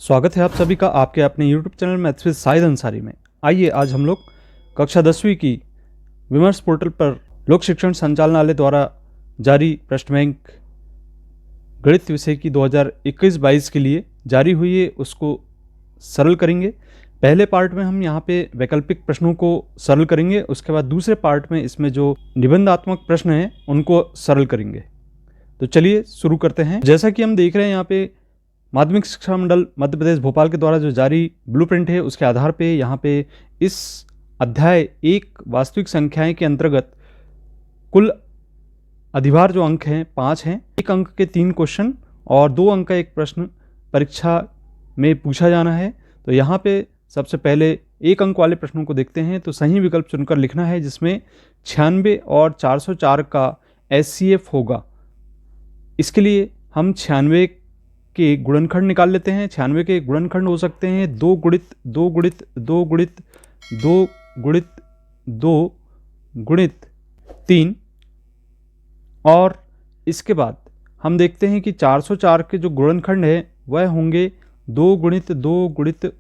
स्वागत है आप सभी का आपके अपने YouTube channel maths with Shahid Ansari में। आइए आज हम लोग कक्षा 10वीं की विमर्श पोर्टल पर लोक शिक्षण संचालनालय द्वारा जारी प्रश्न बैंक गणित विषय की 2021-22 के लिए जारी हुई है उसको सरल करेंगे। पहले पार्ट में हम यहाँ पे वैकल्पिक प्रश्नों को सरल करेंगे, उसके बाद दूसरे पार्ट में इसमें जो निबंधात्मक प्रश्न हैं उनको सरल करेंगे। तो चलिए शुरू करते हैं। जैसा कि हम देख रहे हैं यहाँ पे माध्यमिक शिक्षा मंडल मध्य प्रदेश भोपाल के द्वारा जो जारी ब्लूप्रिंट है उसके आधार पे यहाँ पे इस अध्याय एक वास्तविक संख्याएं के अंतर्गत कुल अधिभार जो अंक हैं 5 हैं। 1 अंक के 3 क्वेश्चन और 2 अंक का एक प्रश्न परीक्षा में पूछा जाना है। तो यहाँ पे सबसे पहले 1 अंक वाले प्रश्नों को देखते हैं। तो सही विकल्प चुनकर लिखना है जिसमें 96 और 404 का SCF होगा। इसके लिए हम 96 के गुणनखंड निकाल लेते हैं। 96 के गुणनखंड हो सकते हैं 2 गुणित 2 गुणित 2 गुणित 2 गुणित 2 गुणित 3। और इसके बाद हम देखते हैं कि 404 के जो गुणनखंड है वह होंगे 2 गुणित 2 गुणित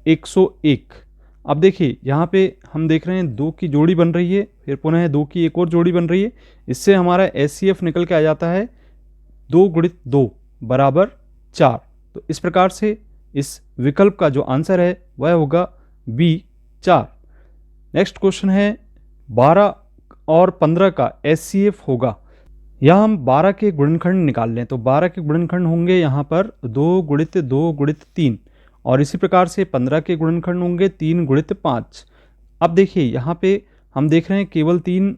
101। अब देखिए यहाँ पे हम देख रहे हैं 2 की जोड़ी बन रही है, फिर पुनः 2 की एक और जोड़ी बन रही है। इससे हमारा SCF निकल के आ जाता है 2 गुणित 2 बराबर 4। तो इस प्रकार से इस विकल्प का जो आंसर है वह होगा B 4। नेक्स्ट क्वेश्चन है 12 और 15 का SCF होगा। यहाँ हम 12 के गुणनखंड निकाल लें तो 12 के गुणनखंड होंगे यहाँ पर 2 गुणित 2 गुणित 3 और इसी प्रकार से 15 के गुणनखंड होंगे 3 गुणित 5। अब देखिए यहाँ पे हम देख रहे हैं केवल 3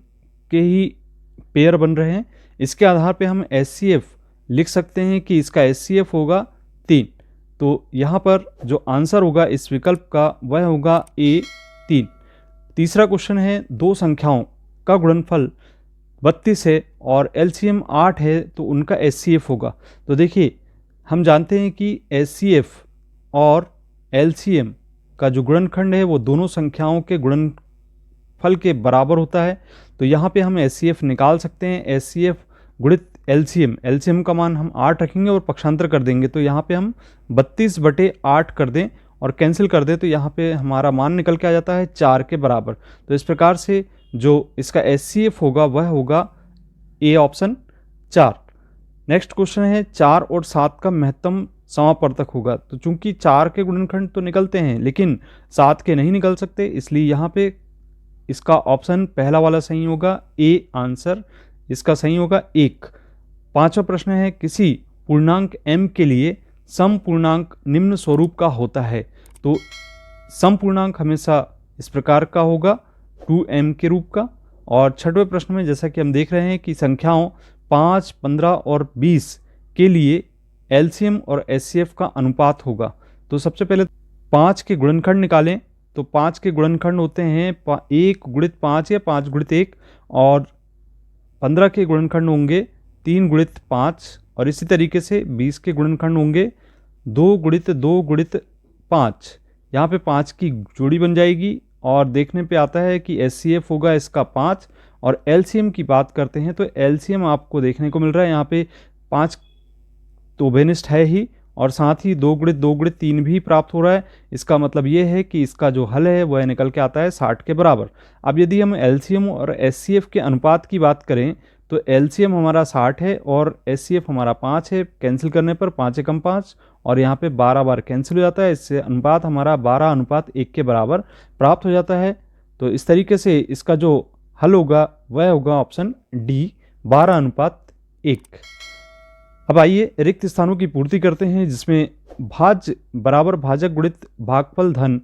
के ही पेयर बन रहे हैं। इसके आधार पे हम SCF लिख सकते हैं कि इसका SCF होगा 3। तो यहाँ पर जो आंसर होगा इस विकल्प का वह होगा A 3। तीसरा क्वेश्चन है 2 संख्याओं का गुणनफल 32 है और LCM 8 है तो उनका SCF होगा। तो देखिए हम जानते हैं कि SCF और LCM का जो गुणनखंड है वो दोनों संख्याओं के गुणनफल के बराबर होता है। तो यहाँ पे हम SCF निकाल सकते हैं। SCF गुणित LCM का मान हम 8 रखेंगे और पक्षांतर कर देंगे। तो यहाँ पे हम 32/8 कर दें और कैंसिल कर दें तो यहाँ पे हमारा मान निकल के आ जाता है 4 के बराबर। तो इस प्रकार से जो इसका SCF होगा वह होगा A ऑप्शन 4। नेक्स्ट क्वेश्चन है 4 और 7 का महत्तम समापवर्तक होगा। तो चूंकि 4 के गुणनखंड तो निकलते हैं लेकिन 7 के नहीं निकल सकते, इसलिए यहाँ पे इसका ऑप्शन पहला वाला सही होगा A आंसर इसका सही होगा 1। पांचवा प्रश्न है किसी पूर्णांक m के लिए सम पूर्णांक निम्न स्वरूप का होता है। तो सम पूर्णांक हमेशा इस प्रकार का होगा 2m के रूप का। और छठवें प्रश्न में जैसा कि हम देख रहे हैं कि संख्याओं 5, 15 और 20 के लिए LCM और SCF का अनुपात होगा। तो सबसे पहले 5 के गुणनखंड निकालें। तो 5 के गुणनखंड होते हैं 1 गुणित 5 या 5 गुणित 1 और 15 के गुणनखंड होंगे 3 गुणित 5 और इसी तरीके से 20 के गुणनखंड होंगे 2 गुणित 2 गुणित 5। यहाँ पे 5 की जोड़ी बन जाएगी और देखने पे आता है कि SCF होगा इसका 5। और LCM की बात करते हैं तो LCM आपको देखने को मिल रहा है यहाँ पे 5 तो बेनिस्ट है ही और साथ ही 2 गुणित 2 गुणित 3 भी प्राप्त हो रहा है। इसका मतलब ये है कि इसका जो हल है वह निकल के आता है 60 के बराबर। अब यदि हम LCM और SCF के अनुपात की बात करें तो LCM हमारा 60 है और SCF हमारा 5 है। कैंसिल करने पर 5 एकम 5 और यहाँ पे 12 बार कैंसिल हो जाता है। इससे अनुपात हमारा 12:1 के बराबर प्राप्त हो जाता है। तो इस तरीके से इसका जो हल होगा वह होगा ऑप्शन D 12:1। अब आइए रिक्त स्थानों की पूर्ति करते हैं जिसमें भाज्य बराबर भाजक गुणित भागफल धन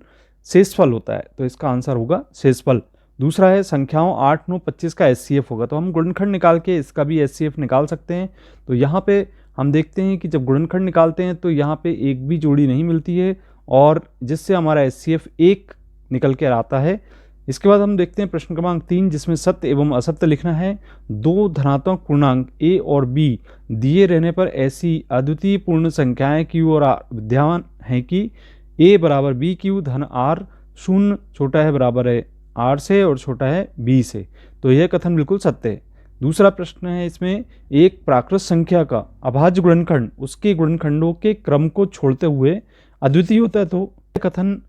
शेषफल होता है। तो इसका आंसर होगा शेषफल। दूसरा है संख्याओं 8, 9, 25 का SCF होगा। तो हम गुणनखंड निकाल के इसका भी SCF निकाल सकते हैं। तो यहाँ पे हम देखते हैं कि जब गुणनखंड निकालते हैं तो यहाँ पे एक भी जोड़ी नहीं मिलती है और जिससे हमारा SCF 1 निकल कर आता है। इसके बाद हम देखते हैं प्रश्न क्रमांक 3 जिसमें सत्य एवं असत्य लिखना है। 2 धनात्मक पूर्णांक A और B दिए रहने पर ऐसी अद्वितीय पूर्ण संख्याएं Q और R विद्यमान हैं कि A बराबर BQ धन R 0 छोटा है बराबर है R से और छोटा है B से। तो यह कथन बिल्कुल सत्य है। दूसरा प्रश्न है इसमें, एक प्राकृत संख्या का अभाज्य गुणनखंड उसके गुणनखंडों के क्रम को छोड़ते हुए अद्वितीय होता है तो कथन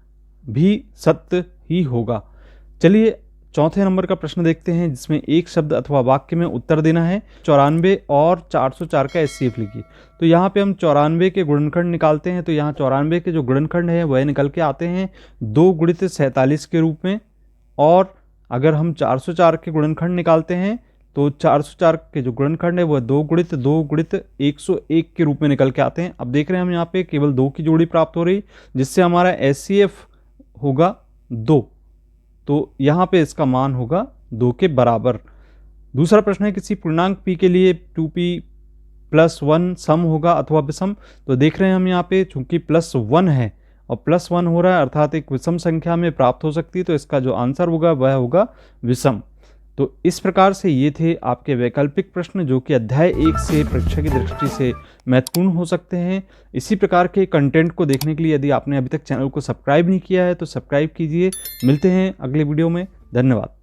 भी सत्य ही होगा। चलिए चौथे नंबर का प्रश्न देखते हैं, जिसमें एक शब्द अथवा वाक्य में उत्तर देना है। 94 और 404 का एचसीएफ लिखिए। तो यहाँ पे हम 94 के गुणनखंड निकालते हैं, तो यहाँ 94 के जो गुणनखंड है वह निकल के आते हैं 2 गुणित 47 के रूप में। और अगर हम 404 के गुणनखंड निकालते हैं तो 404 के जो गुणनखंड है वह 2 गुणित 101 के रूप में निकल के आते हैं। अब देख रहे हैं हम यहाँ पे केवल 2 की जोड़ी प्राप्त हो रही, जिससे हमारा एचसीएफ होगा 2। तो यहाँ पे इसका मान होगा 2 के बराबर। दूसरा प्रश्न है, किसी पूर्णांक p के लिए 2p+1 सम होगा अथवा विषम। तो देख रहे हैं हम यहाँ पे चूंकि +1 है और +1 हो रहा है अर्थात एक विषम संख्या में प्राप्त हो सकती है, तो इसका जो आंसर होगा वह होगा विषम। तो इस प्रकार से ये थे आपके वैकल्पिक प्रश्न, जो कि अध्याय 1 से परीक्षा की दृष्टि से महत्वपूर्ण हो सकते हैं। इसी प्रकार के कंटेंट को देखने के लिए यदि आपने अभी तक चैनल को सब्सक्राइब नहीं किया है तो सब्सक्राइब कीजिए। मिलते हैं अगले वीडियो में। धन्यवाद।